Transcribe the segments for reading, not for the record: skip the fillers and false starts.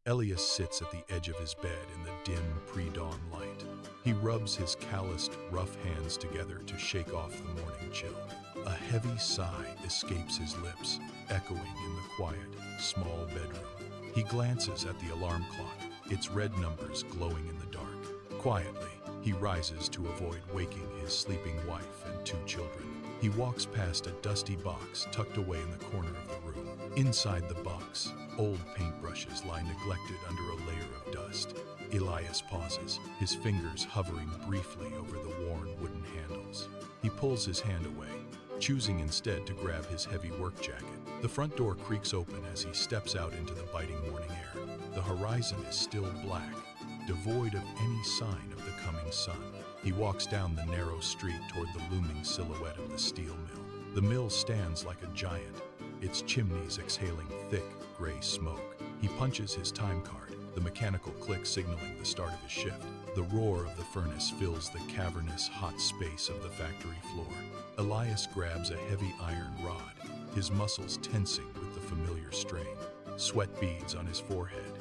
Elias sits at the edge of his bed in the dim pre-dawn light. He rubs his calloused, rough hands together to shake off the morning chill. A heavy sigh escapes his lips, echoing in the quiet, small bedroom. He glances at the alarm clock, its red numbers glowing in the dark. Quietly, he rises to avoid waking his sleeping wife and 2 children. He walks past a dusty box tucked away in the corner of the room. Inside the box, old paintbrushes lie neglected under a layer of dust. Elias pauses, his fingers hovering briefly over the worn wooden handles. He pulls his hand away, choosing instead to grab his heavy work jacket. The front door creaks open as he steps out into the biting morning air. The horizon is still black, devoid of any sign of the coming sun. He walks down the narrow street toward the looming silhouette of the steel mill. The mill stands like a giant, its chimneys exhaling thick, gray smoke. He punches his time card, the mechanical click signaling the start of his shift. The roar of the furnace fills the cavernous, hot space of the factory floor. Elias grabs a heavy iron rod, his muscles tensing with the familiar strain. Sweat beads on his forehead,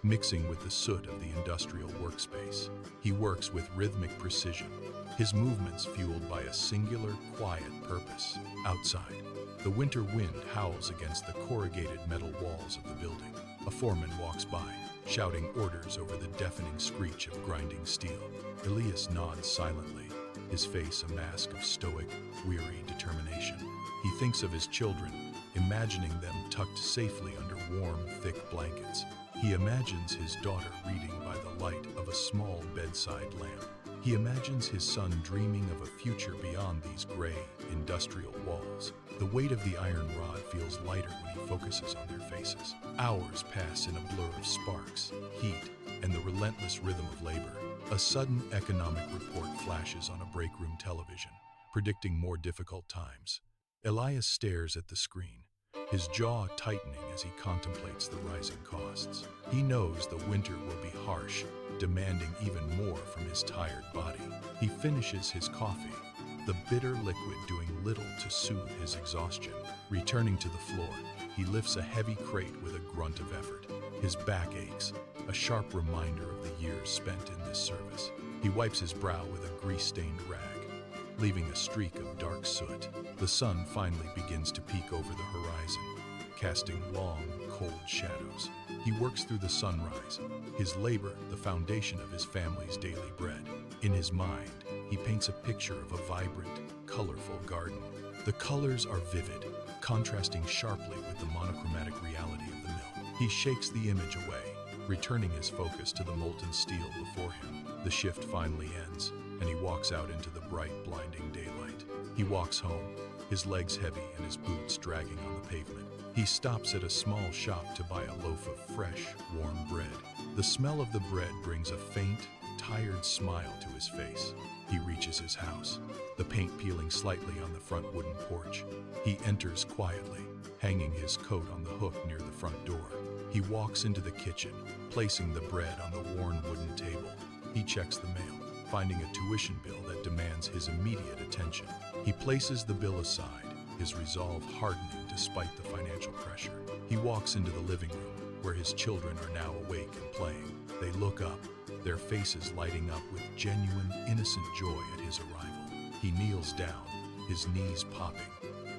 mixing with the soot of the industrial workspace. He works with rhythmic precision, his movements fueled by a singular, quiet purpose. Outside, the winter wind howls against the corrugated metal walls of the building. A foreman walks by, shouting orders over the deafening screech of grinding steel. Elias nods silently, his face a mask of stoic, weary determination. He thinks of his children, imagining them tucked safely under warm, thick blankets. He imagines his daughter reading by the light of a small bedside lamp. He imagines his son dreaming of a future beyond these gray, industrial walls. The weight of the iron rod feels lighter when he focuses on their faces. Hours pass in a blur of sparks, heat, and the relentless rhythm of labor. A sudden economic report flashes on a break room television, predicting more difficult times. Elias stares at the screen, his jaw tightening as he contemplates the rising costs. He knows the winter will be harsh, demanding even more from his tired body. He finishes his coffee, the bitter liquid doing little to soothe his exhaustion. Returning to the floor, he lifts a heavy crate with a grunt of effort. His back aches, a sharp reminder of the years spent in this service. He wipes his brow with a grease-stained rag, leaving a streak of dark soot. The sun finally begins to peek over the horizon, casting long, cold shadows. He works through the sunrise, his labor the foundation of his family's daily bread. In his mind, he paints a picture of a vibrant, colorful garden. The colors are vivid, contrasting sharply with the monochromatic reality of the mill. He shakes the image away, returning his focus to the molten steel before him. The shift finally ends, and he walks out into the bright, blinding daylight. He walks home, his legs heavy and his boots dragging on the pavement. He stops at a small shop to buy a loaf of fresh, warm bread. The smell of the bread brings a faint, tired smile to his face. He reaches his house, the paint peeling slightly on the front wooden porch. He enters quietly, hanging his coat on the hook near the front door. He walks into the kitchen, placing the bread on the worn wooden table. He checks the mail, finding a tuition bill that demands his immediate attention. He places the bill aside, his resolve hardening despite the financial pressure. He walks into the living room, where his children are now awake and playing. They look up, their faces lighting up with genuine, innocent joy at his arrival. He kneels down, his knees popping,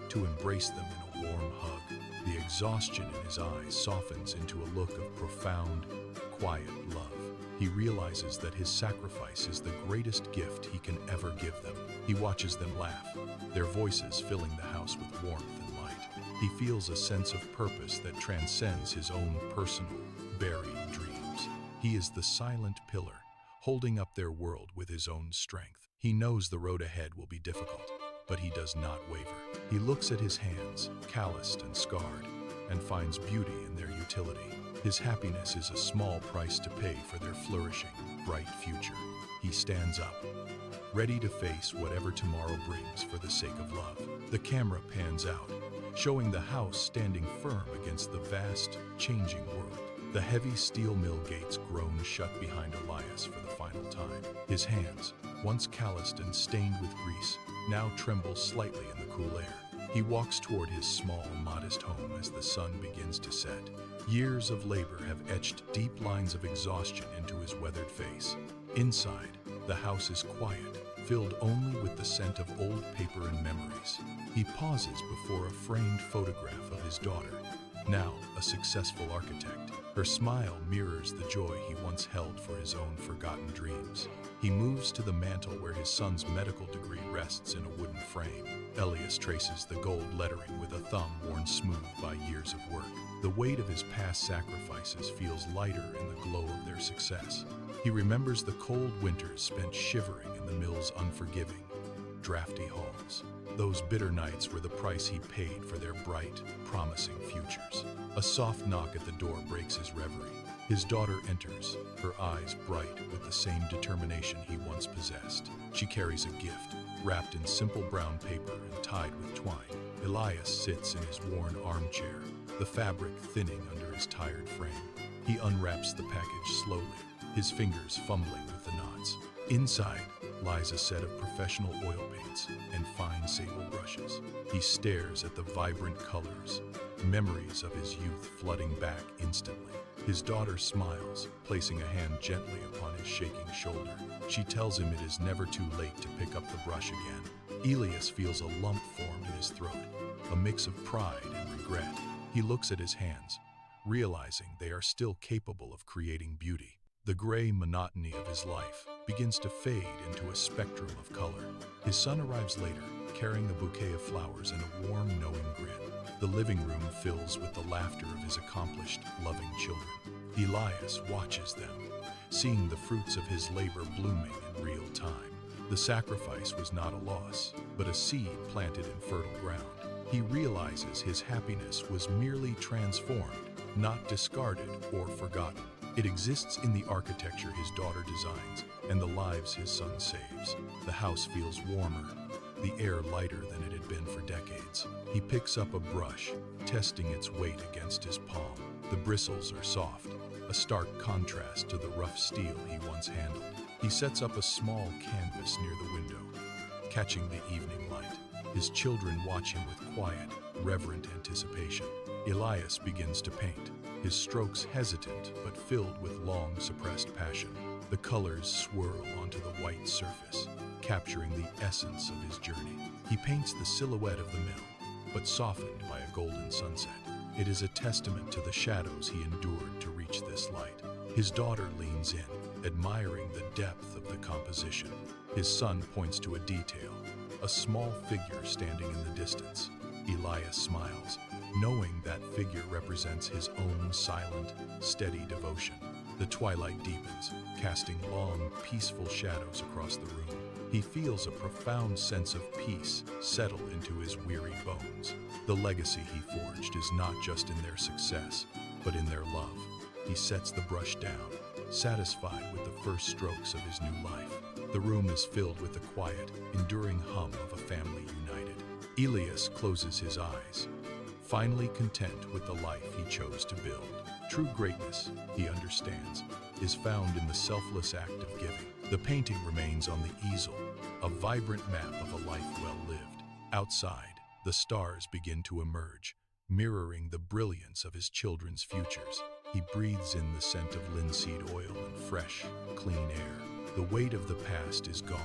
to embrace them in a warm hug. The exhaustion in his eyes softens into a look of profound, quiet love. He realizes that his sacrifice is the greatest gift he can ever give them. He watches them laugh, their voices filling the house with warmth and light. He feels a sense of purpose that transcends his own personal, buried dreams. He is the silent pillar, holding up their world with his own strength. He knows the road ahead will be difficult, but he does not waver. He looks at his hands, calloused and scarred, and finds beauty in their utility. His happiness is a small price to pay for their flourishing, bright future. He stands up, ready to face whatever tomorrow brings for the sake of love. The camera pans out, showing the house standing firm against the vast, changing world. The heavy steel mill gates groan shut behind Elias for the final time. His hands, once calloused and stained with grease, now tremble slightly in the cool air. He walks toward his small, modest home as the sun begins to set. Years of labor have etched deep lines of exhaustion into his weathered face. Inside, the house is quiet, filled only with the scent of old paper and memories. He pauses before a framed photograph of his daughter, now a successful architect. Her smile mirrors the joy he once held for his own forgotten dreams. He moves to the mantel where his son's medical degree rests in a wooden frame. Elias traces the gold lettering with a thumb worn smooth by years of work. The weight of his past sacrifices feels lighter in the glow of their success. He remembers the cold winters spent shivering in the mill's unforgiving, drafty halls. Those bitter nights were the price he paid for their bright, promising futures. A soft knock at the door breaks his reverie. His daughter enters, her eyes bright with the same determination he once possessed. She carries a gift, wrapped in simple brown paper and tied with twine. Elias sits in his worn armchair, the fabric thinning under his tired frame. He unwraps the package slowly, his fingers fumbling with the knots. Inside lies a set of professional oil paints and fine sable brushes. He stares at the vibrant colors, memories of his youth flooding back instantly. His daughter smiles, placing a hand gently upon his shaking shoulder. She tells him it is never too late to pick up the brush again. Elias feels a lump form in his throat, a mix of pride and regret. He looks at his hands, realizing they are still capable of creating beauty. The gray monotony of his life begins to fade into a spectrum of color. His son arrives later, carrying a bouquet of flowers and a warm, knowing grin. The living room fills with the laughter of his accomplished, loving children. Elias watches them, seeing the fruits of his labor blooming in real time. The sacrifice was not a loss, but a seed planted in fertile ground. He realizes his happiness was merely transformed, not discarded or forgotten. It exists in the architecture his daughter designs and the lives his son saves. The house feels warmer, the air lighter than it had been for decades. He picks up a brush, testing its weight against his palm. The bristles are soft, a stark contrast to the rough steel he once handled. He sets up a small canvas near the window, catching the evening light. His children watch him with quiet, reverent anticipation. Elias begins to paint, his strokes hesitant but filled with long-suppressed passion. The colors swirl onto the white surface, capturing the essence of his journey. He paints the silhouette of the mill, but softened by a golden sunset. It is a testament to the shadows he endured to reach this light. His daughter leans in, admiring the depth of the composition. His son points to a detail, a small figure standing in the distance. Elias smiles, knowing that figure represents his own silent, steady devotion. The twilight deepens, casting long, peaceful shadows across the room. He feels a profound sense of peace settle into his weary bones. The legacy he forged is not just in their success, but in their love. He sets the brush down, satisfied with the first strokes of his new life. The room is filled with the quiet, enduring hum of a family united. Elias closes his eyes, finally content with the life he chose to build. True greatness, he understands, is found in the selfless act of giving. The painting remains on the easel, a vibrant map of a life well lived. Outside, the stars begin to emerge, mirroring the brilliance of his children's futures. He breathes in the scent of linseed oil and fresh, clean air. The weight of the past is gone,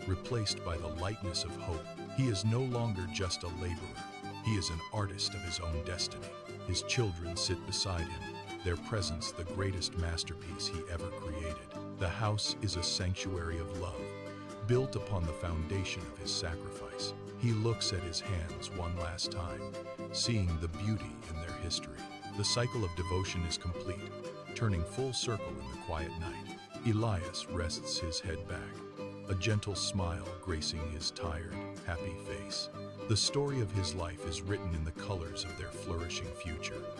replaced by the lightness of hope. He is no longer just a laborer. He is an artist of his own destiny. His children sit beside him, their presence the greatest masterpiece he ever created. The house is a sanctuary of love, built upon the foundation of his sacrifice. He looks at his hands one last time, seeing the beauty in their history. The cycle of devotion is complete, turning full circle in the quiet night. Elias rests his head back, a gentle smile gracing his tired, happy face. The story of his life is written in the colors of their flourishing future.